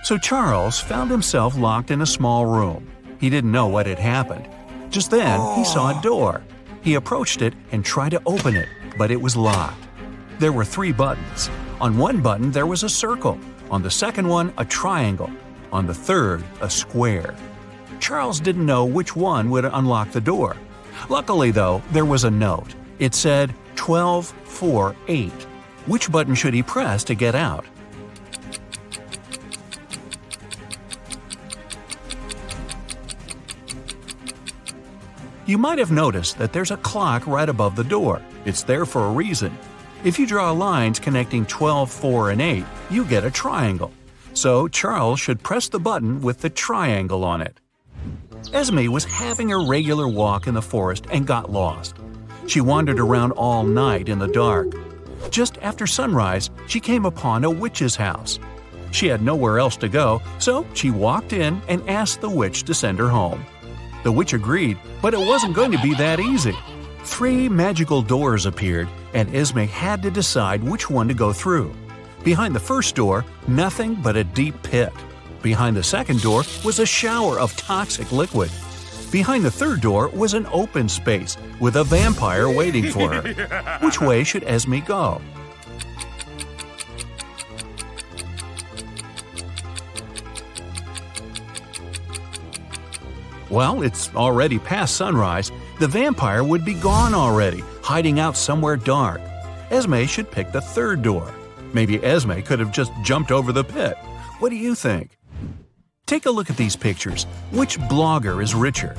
B: So Charles found himself locked in a small room. He didn't know what had happened. Just then, he saw a door. He approached it and tried to open it, but it was locked. There were 3 buttons. On one button, there was a circle. On the second one, a triangle. On the third, a square. Charles didn't know which one would unlock the door. Luckily, though, there was a note. It said 12, 4, 8. Which button should he press to get out? You might have noticed that there's a clock right above the door. It's there for a reason. If you draw lines connecting 12, 4, and 8, you get a triangle. So Charles should press the button with the triangle on it. Esme was having a regular walk in the forest and got lost. She wandered around all night in the dark. Just after sunrise, she came upon a witch's house. She had nowhere else to go, so she walked in and asked the witch to send her home. The witch agreed, but it wasn't going to be that easy. 3 magical doors appeared, and Esme had to decide which one to go through. Behind the first door, nothing but a deep pit. Behind the second door was a shower of toxic liquid. Behind the third door was an open space with a vampire waiting for her. Which way should Esme go? Well, it's already past sunrise. The vampire would be gone already, hiding out somewhere dark. Esme should pick the third door. Maybe Esme could have just jumped over the pit. What do you think? Take a look at these pictures. Which blogger is richer?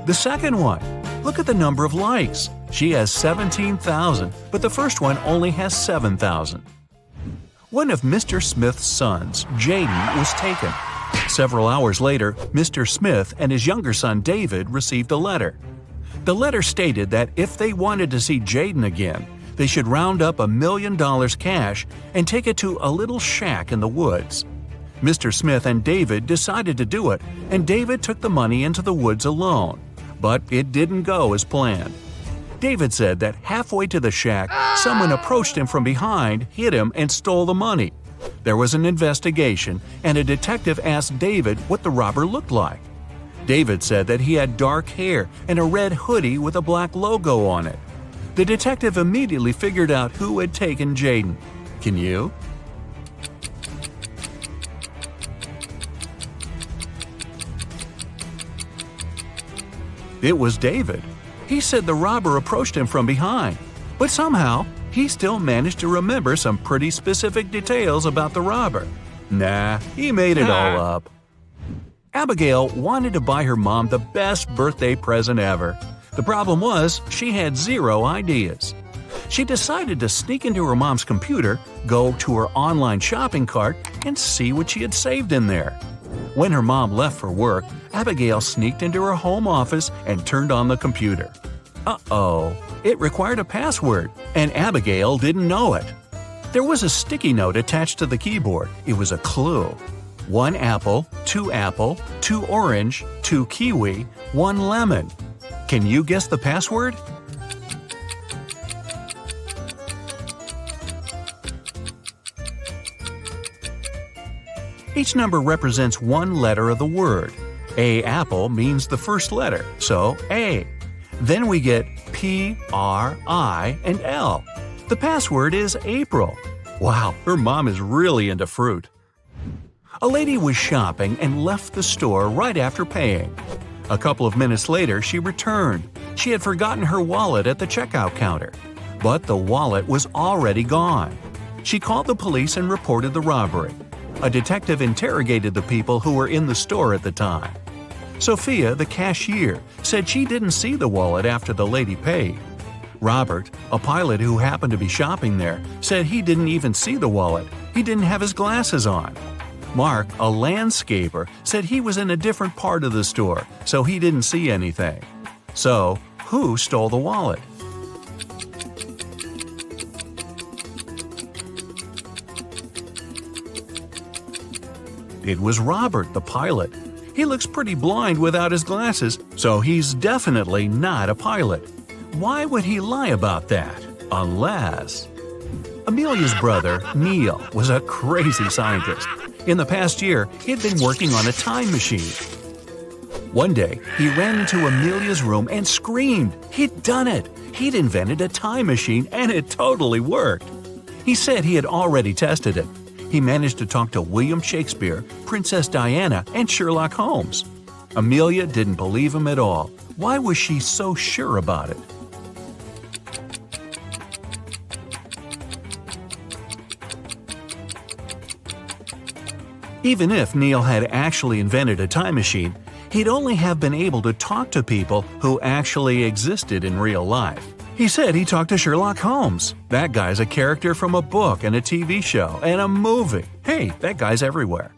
B: The second one. Look at the number of likes. She has 17,000, but the first one only has 7,000. One of Mr. Smith's sons, Jaden, was taken. Several hours later, Mr. Smith and his younger son David received a letter. The letter stated that if they wanted to see Jaden again, they should round up $1 million cash and take it to a little shack in the woods. Mr. Smith and David decided to do it, and David took the money into the woods alone. But it didn't go as planned. David said that halfway to the shack, someone approached him from behind, hit him, and stole the money. There was an investigation, and a detective asked David what the robber looked like. David said that he had dark hair and a red hoodie with a black logo on it. The detective immediately figured out who had taken Jaden. Can you? It was David. He said the robber approached him from behind, but somehow he still managed to remember some pretty specific details about the robber. Nah, he made it all up. Abigail wanted to buy her mom the best birthday present ever. The problem was she had zero ideas. She decided to sneak into her mom's computer, go to her online shopping cart, and see what she had saved in there. When her mom left for work, Abigail sneaked into her home office and turned on the computer. Uh-oh, it required a password, and Abigail didn't know it. There was a sticky note attached to the keyboard. It was a clue. 1 apple, 2 orange, 2 kiwi, 1 lemon. Can you guess the password? Each number represents one letter of the word. A apple means the first letter, so A. Then we get P, R, I, and L. The password is April. Wow, her mom is really into fruit. A lady was shopping and left the store right after paying. A couple of minutes later, she returned. She had forgotten her wallet at the checkout counter. But the wallet was already gone. She called the police and reported the robbery. A detective interrogated the people who were in the store at the time. Sophia, the cashier, said she didn't see the wallet after the lady paid. Robert, a pilot who happened to be shopping there, said he didn't even see the wallet. He didn't have his glasses on. Mark, a landscaper, said he was in a different part of the store, so he didn't see anything. So, who stole the wallet? It was Robert, the pilot. He looks pretty blind without his glasses, so he's definitely not a pilot. Why would he lie about that? Unless… Amelia's brother, Neil, was a crazy scientist. In the past year, he'd been working on a time machine. One day, he ran into Amelia's room and screamed. He'd done it! He'd invented a time machine and it totally worked. He said he had already tested it. He managed to talk to William Shakespeare, Princess Diana, and Sherlock Holmes. Amelia didn't believe him at all. Why was she so sure about it? Even if Neil had actually invented a time machine, he'd only have been able to talk to people who actually existed in real life. He said he talked to Sherlock Holmes. That guy's a character from a book and a TV show and a movie. Hey, that guy's everywhere.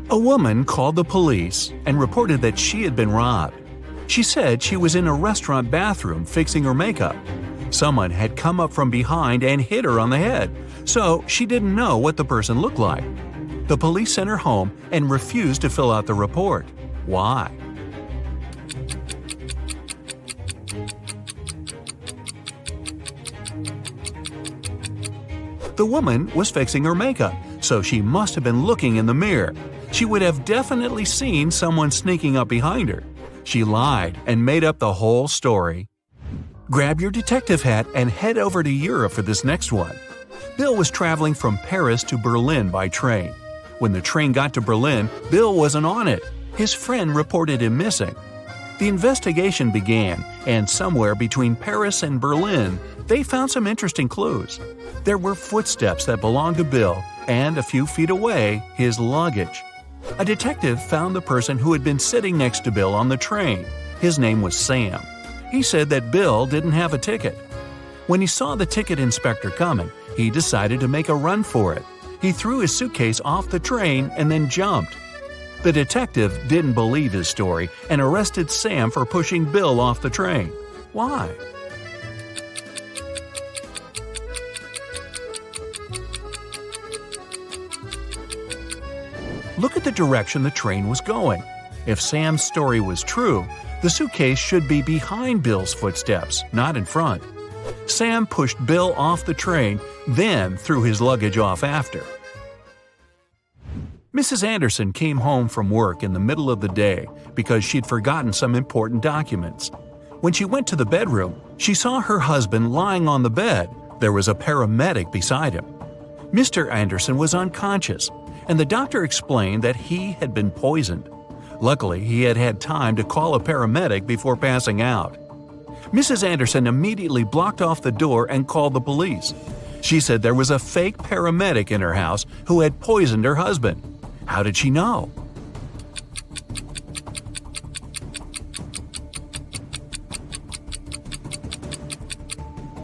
B: A woman called the police and reported that she had been robbed. She said she was in a restaurant bathroom fixing her makeup. Someone had come up from behind and hit her on the head, so she didn't know what the person looked like. The police sent her home and refused to fill out the report. Why? The woman was fixing her makeup, so she must have been looking in the mirror. She would have definitely seen someone sneaking up behind her. She lied and made up the whole story. Grab your detective hat and head over to Europe for this next one. Bill was traveling from Paris to Berlin by train. When the train got to Berlin, Bill wasn't on it. His friend reported him missing. The investigation began, and somewhere between Paris and Berlin, they found some interesting clues. There were footsteps that belonged to Bill, and a few feet away, his luggage. A detective found the person who had been sitting next to Bill on the train. His name was Sam. He said that Bill didn't have a ticket. When he saw the ticket inspector coming, he decided to make a run for it. He threw his suitcase off the train and then jumped. The detective didn't believe his story and arrested Sam for pushing Bill off the train. Why? Look at the direction the train was going. If Sam's story was true, the suitcase should be behind Bill's footsteps, not in front. Sam pushed Bill off the train, then threw his luggage off after. Mrs. Anderson came home from work in the middle of the day because she'd forgotten some important documents. When she went to the bedroom, she saw her husband lying on the bed. There was a paramedic beside him. Mr. Anderson was unconscious, and the doctor explained that he had been poisoned. Luckily, he had had time to call a paramedic before passing out. Mrs. Anderson immediately blocked off the door and called the police. She said there was a fake paramedic in her house who had poisoned her husband. How did she know?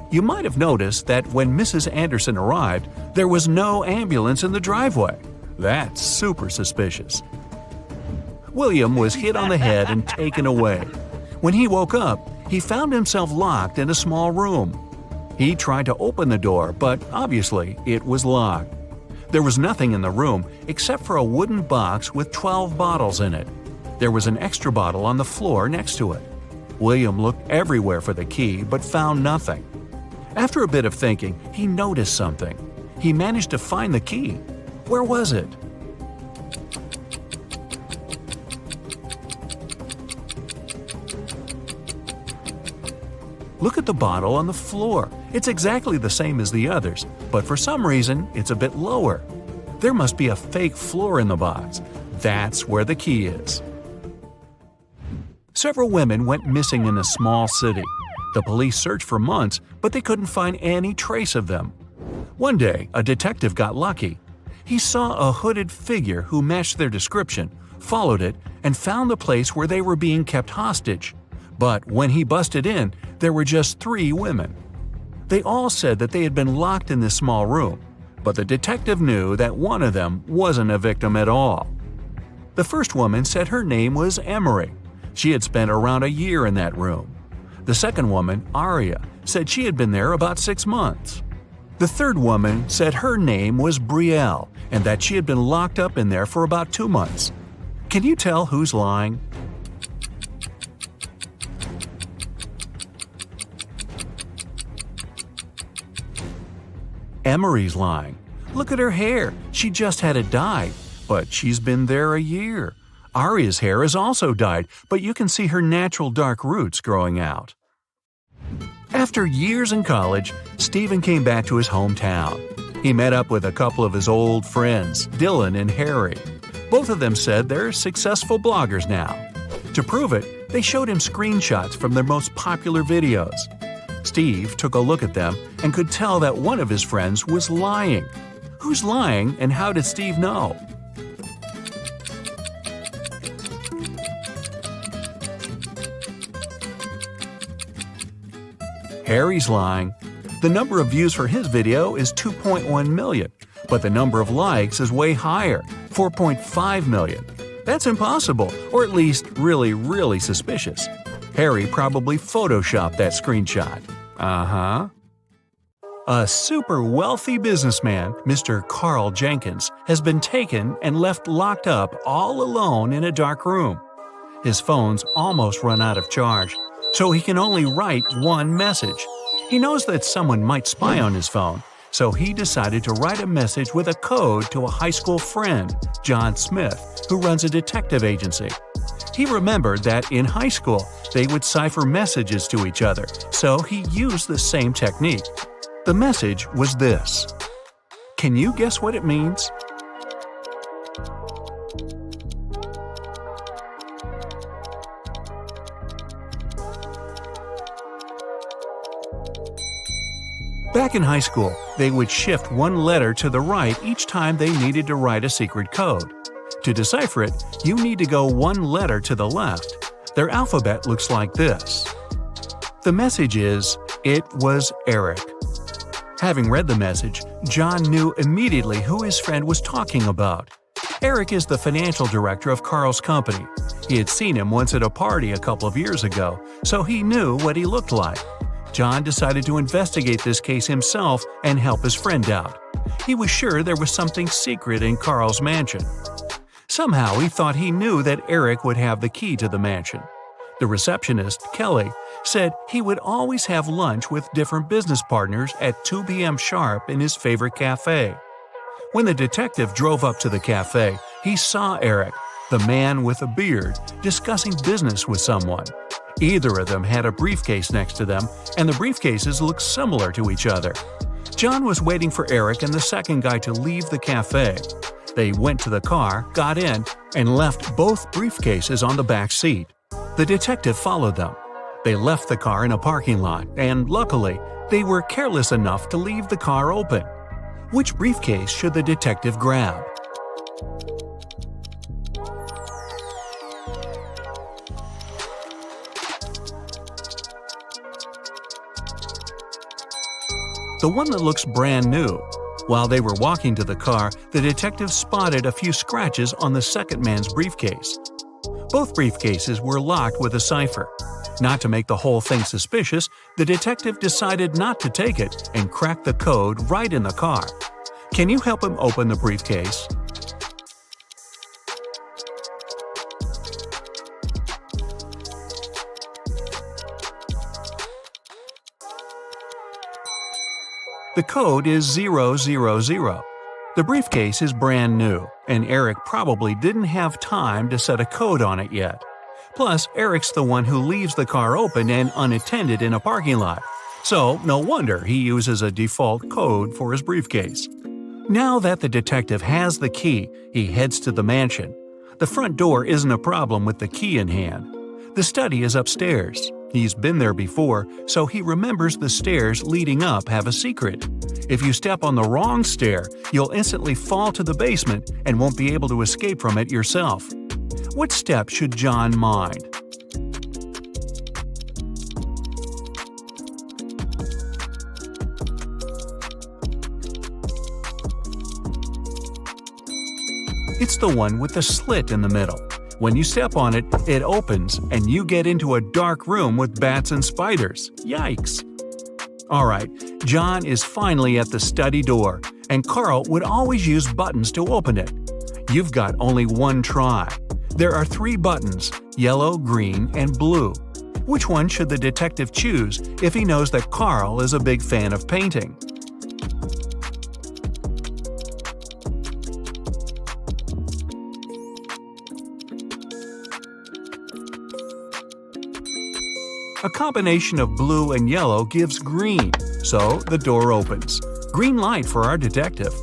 B: You might have noticed that when Mrs. Anderson arrived, there was no ambulance in the driveway. That's super suspicious. William was hit on the head and taken away. When he woke up, he found himself locked in a small room. He tried to open the door, but obviously it was locked. There was nothing in the room except for a wooden box with 12 bottles in it. There was an extra bottle on the floor next to it. William looked everywhere for the key but found nothing. After a bit of thinking, he noticed something. He managed to find the key. Where was it? Look at the bottle on the floor. It's exactly the same as the others, but for some reason, it's a bit lower. There must be a fake floor in the box. That's where the key is. Several women went missing in a small city. The police searched for months, but they couldn't find any trace of them. One day, a detective got lucky. He saw a hooded figure who matched their description, followed it, and found the place where they were being kept hostage. But when he busted in, there were just 3 women. They all said that they had been locked in this small room, but the detective knew that one of them wasn't a victim at all. The first woman said her name was Emery. She had spent around a year in that room. The second woman, Aria, said she had been there about 6 months. The third woman said her name was Brielle and that she had been locked up in there for about 2 months. Can you tell who's lying? Emery's lying. Look at her hair. She just had it dyed, but she's been there a year. Aria's hair is also dyed, but you can see her natural dark roots growing out. After years in college, Stephen came back to his hometown. He met up with a couple of his old friends, Dylan and Harry. Both of them said they're successful bloggers now. To prove it, they showed him screenshots from their most popular videos. Steve took a look at them and could tell that one of his friends was lying. Who's lying and how did Steve know? Harry's lying. The number of views for his video is 2.1 million, but the number of likes is way higher, 4.5 million. That's impossible, or at least really suspicious. Harry probably photoshopped that screenshot. A super wealthy businessman, Mr. Carl Jenkins, has been taken and left locked up all alone in a dark room. His phone's almost run out of charge, so he can only write one message. He knows that someone might spy on his phone, so he decided to write a message with a code to a high school friend, John Smith, who runs a detective agency. He remembered that in high school they would cipher messages to each other, so he used the same technique. The message was this. Can you guess what it means? Back in high school, they would shift one letter to the right each time they needed to write a secret code. To decipher it, you need to go one letter to the left. Their alphabet looks like this. The message is, "It was Eric." Having read the message, John knew immediately who his friend was talking about. Eric is the financial director of Carl's company. He had seen him once at a party a couple of years ago, so he knew what he looked like. John decided to investigate this case himself and help his friend out. He was sure there was something secret in Carl's mansion. Somehow he thought he knew that Eric would have the key to the mansion. The receptionist, Kelly, said he would always have lunch with different business partners at 2 p.m. sharp in his favorite cafe. When the detective drove up to the cafe, he saw Eric, the man with a beard, discussing business with someone. Either of them had a briefcase next to them, and the briefcases looked similar to each other. John was waiting for Eric and the second guy to leave the cafe. They went to the car, got in, and left both briefcases on the back seat. The detective followed them. They left the car in a parking lot, and luckily, they were careless enough to leave the car open. Which briefcase should the detective grab? The one that looks brand new. While they were walking to the car, the detective spotted a few scratches on the second man's briefcase. Both briefcases were locked with a cipher. Not to make the whole thing suspicious, the detective decided not to take it and cracked the code right in the car. Can you help him open the briefcase? The code is 000. The briefcase is brand new, and Eric probably didn't have time to set a code on it yet. Plus, Eric's the one who leaves the car open and unattended in a parking lot, so no wonder he uses a default code for his briefcase. Now that the detective has the key, he heads to the mansion. The front door isn't a problem with the key in hand. The study is upstairs. He's been there before, so he remembers the stairs leading up have a secret. If you step on the wrong stair, you'll instantly fall to the basement and won't be able to escape from it yourself. What step should John mind? It's the one with the slit in the middle. When you step on it, it opens, and you get into a dark room with bats and spiders. Yikes! Alright, John is finally at the study door, and Carl would always use buttons to open it. You've got only one try. There are 3 buttons, yellow, green, and blue. Which one should the detective choose if he knows that Carl is a big fan of painting? A combination of blue and yellow gives green, so the door opens. Green light for our detective.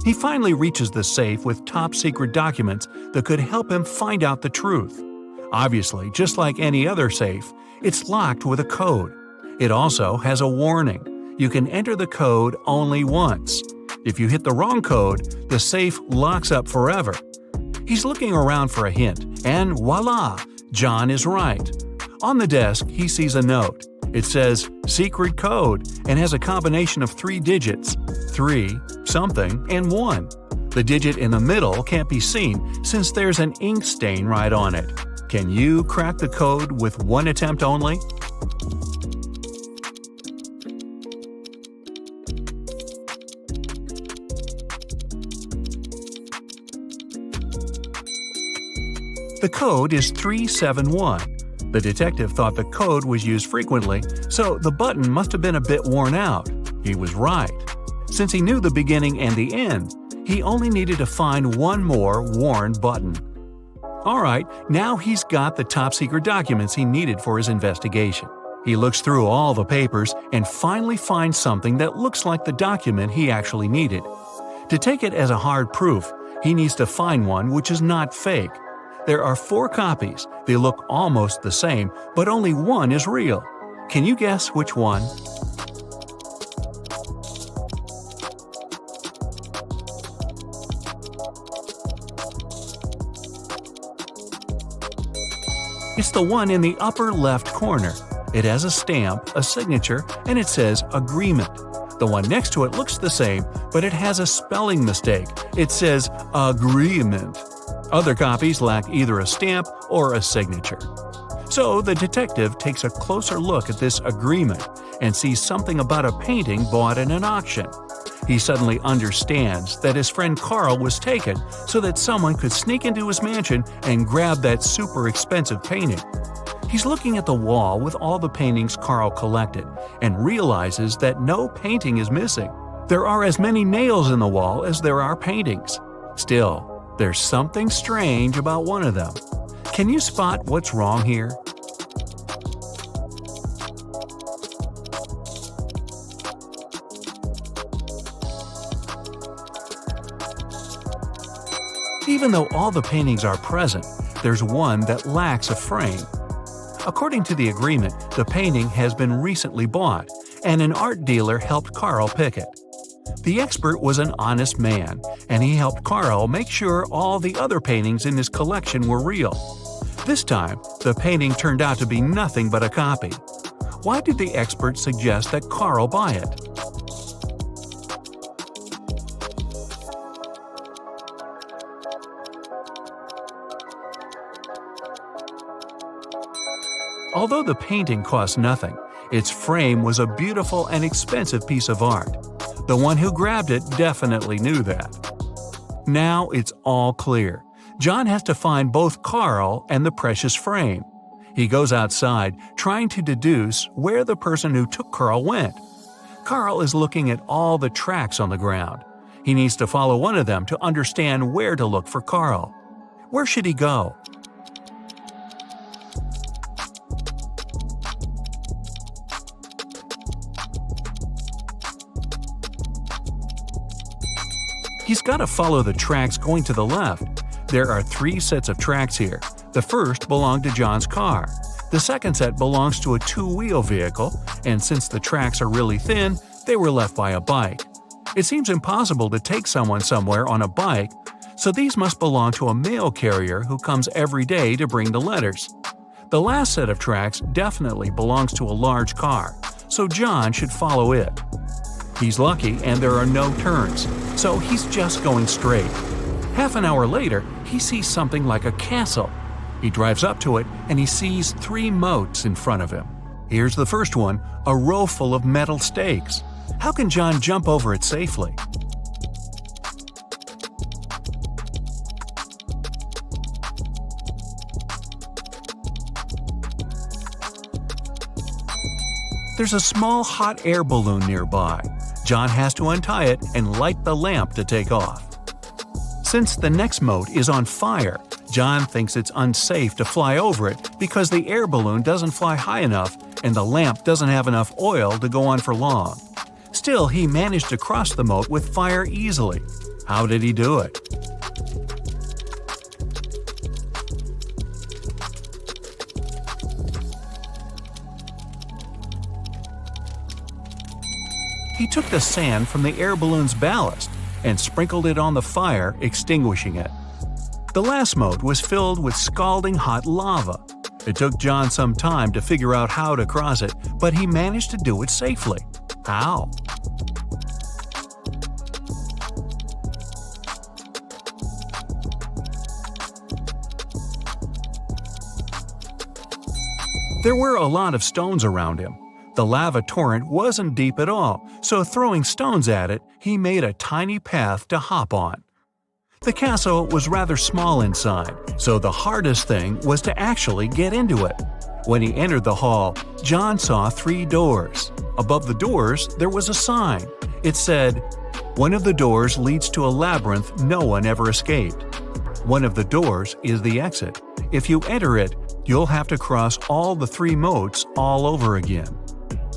B: He finally reaches the safe with top-secret documents that could help him find out the truth. Obviously, just like any other safe, it's locked with a code. It also has a warning. You can enter the code only once. If you hit the wrong code, the safe locks up forever. He's looking around for a hint, and voila! John is right. On the desk, he sees a note. It says, "Secret code," and has a combination of 3 digits, 3, something, and 1. The digit in the middle can't be seen since there's an ink stain right on it. Can you crack the code with one attempt only? The code is 371. The detective thought the code was used frequently, so the button must have been a bit worn out. He was right. Since he knew the beginning and the end, he only needed to find one more worn button. Alright, now he's got the top-secret documents he needed for his investigation. He looks through all the papers and finally finds something that looks like the document he actually needed. To take it as a hard proof, he needs to find one which is not fake. There are 4 copies. They look almost the same, but only one is real. Can you guess which one? It's the one in the upper left corner. It has a stamp, a signature, and it says agreement. The one next to it looks the same, but it has a spelling mistake. It says agreement. Other copies lack either a stamp or a signature. So the detective takes a closer look at this agreement and sees something about a painting bought in an auction. He suddenly understands that his friend Carl was taken so that someone could sneak into his mansion and grab that super expensive painting. He's looking at the wall with all the paintings Carl collected and realizes that no painting is missing. There are as many nails in the wall as there are paintings. Still, there's something strange about one of them. Can you spot what's wrong here? Even though all the paintings are present, there's one that lacks a frame. According to the agreement, the painting has been recently bought, and an art dealer helped Carl pick it. The expert was an honest man, and he helped Carl make sure all the other paintings in his collection were real. This time, the painting turned out to be nothing but a copy. Why did the expert suggest that Carl buy it? Although the painting cost nothing, its frame was a beautiful and expensive piece of art. The one who grabbed it definitely knew that. Now it's all clear. John has to find both Carl and the precious frame. He goes outside, trying to deduce where the person who took Carl went. Carl is looking at all the tracks on the ground. He needs to follow one of them to understand where to look for Carl. Where should he go? He's got to follow the tracks going to the left. There are 3 sets of tracks here. The first belonged to John's car. The second set belongs to a 2-wheel vehicle, and since the tracks are really thin, they were left by a bike. It seems impossible to take someone somewhere on a bike, so these must belong to a mail carrier who comes every day to bring the letters. The last set of tracks definitely belongs to a large car, so John should follow it. He's lucky and there are no turns, so he's just going straight. Half an hour later, he sees something like a castle. He drives up to it and he sees 3 moats in front of him. Here's the first one, a row full of metal stakes. How can John jump over it safely? There's a small hot air balloon nearby. John has to untie it and light the lamp to take off. Since the next moat is on fire, John thinks it's unsafe to fly over it because the air balloon doesn't fly high enough and the lamp doesn't have enough oil to go on for long. Still, he managed to cross the moat with fire easily. How did he do it? He took the sand from the air balloon's ballast and sprinkled it on the fire, extinguishing it. The last moat was filled with scalding hot lava. It took John some time to figure out how to cross it, but he managed to do it safely. How? There were a lot of stones around him. The lava torrent wasn't deep at all, so throwing stones at it, he made a tiny path to hop on. The castle was rather small inside, so the hardest thing was to actually get into it. When he entered the hall, John saw 3 doors. Above the doors, there was a sign. It said, "One of the doors leads to a labyrinth no one ever escaped. One of the doors is the exit. If you enter it, you'll have to cross all the 3 moats all over again.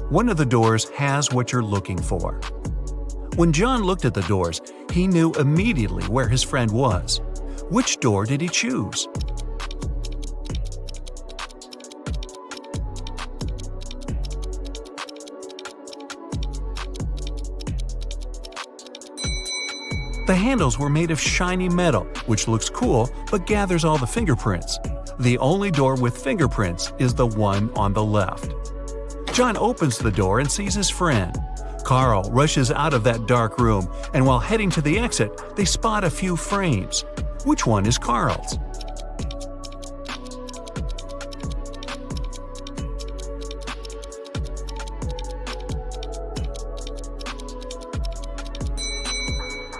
B: One of the doors has what you're looking for." When John looked at the doors, he knew immediately where his friend was. Which door did he choose? The handles were made of shiny metal, which looks cool but gathers all the fingerprints. The only door with fingerprints is the one on the left. John opens the door and sees his friend. Carl rushes out of that dark room, and while heading to the exit, they spot a few frames. Which one is Carl's?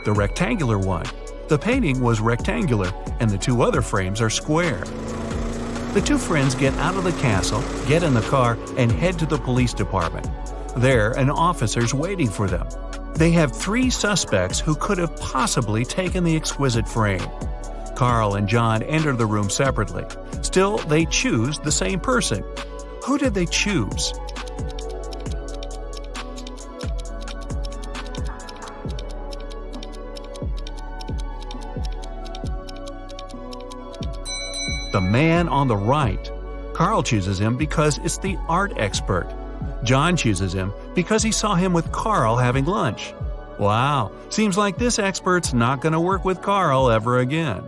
B: The rectangular one. The painting was rectangular, and the 2 other frames are square. The 2 friends get out of the castle, get in the car, and head to the police department. There, an officer's waiting for them. They have 3 suspects who could have possibly taken the exquisite frame. Carl and John enter the room separately. Still, they choose the same person. Who did they choose? The man on the right. Carl chooses him because it's the art expert. John chooses him because he saw him with Carl having lunch. Wow, seems like this expert's not going to work with Carl ever again.